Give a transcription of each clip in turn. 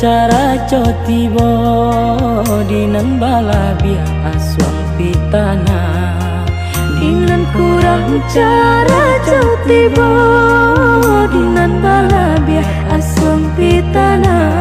cara cotibo dinan balabia aswang pitana dinan kurang cara cotibo dinan balabia aswang pitana.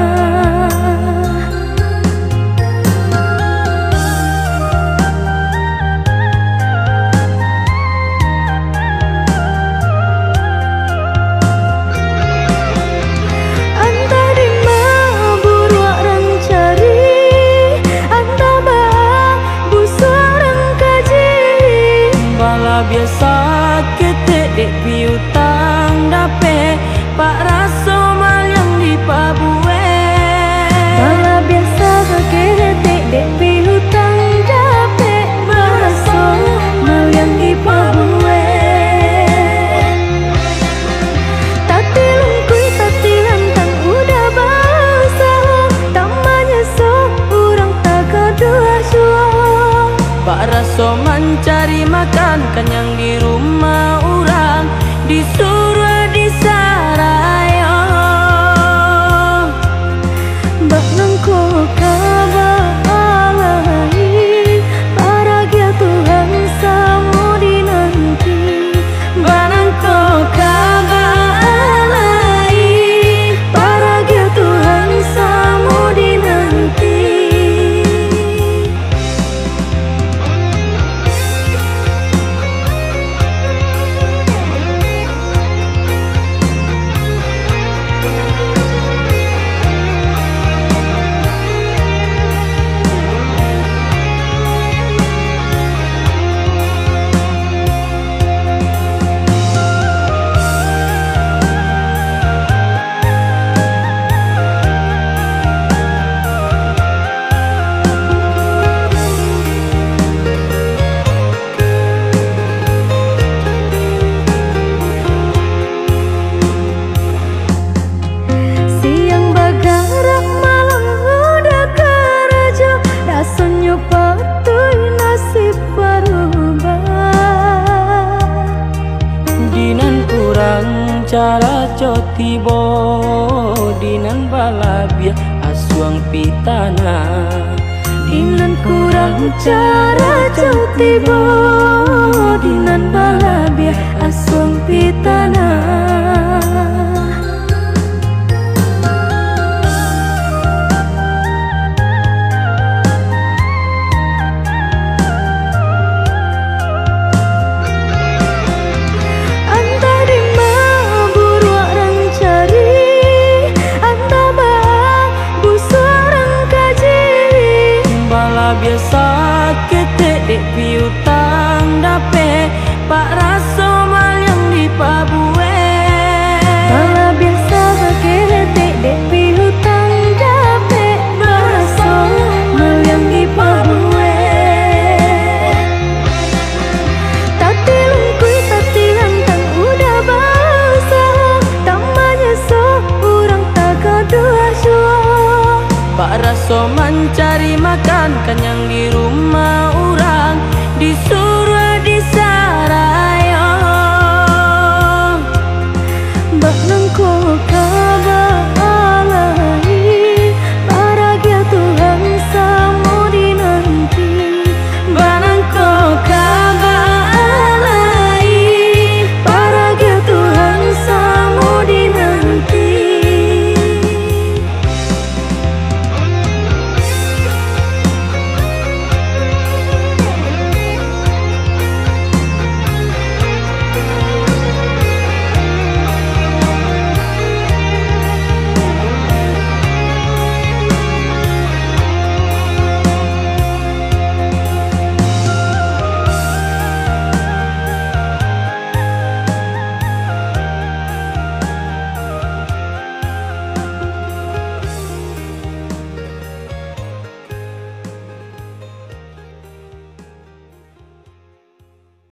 Biasa ketek dek piutang dape pak raso mal yang di pabue. Bala biasa ketek dek piutang dape pak raso mal yang di pabue. Tati lungkui tati lantang udah basah tamanya so urang tak kedua suah. Pak raso mencari makan kenyang di rumah orang disuruh disarayo. Bak nangko kabalai paragia Tuhan samu dinanti. Bak nangko kabalai paragia Tuhan samu dinanti. Cara cotibo dinan balabia aswang pitana dinan kurang cara cotibo dinan balabia aswang pitana. Biasa ketek dek piutang dape pak raso mal yang di pabue. Bala biasa ketek dek piutang dape pak raso mal yang di pabue. Tati lungkui tati lantang udah basah tamanya so urang tak kedua suah. Pak raso mencari makan kenyang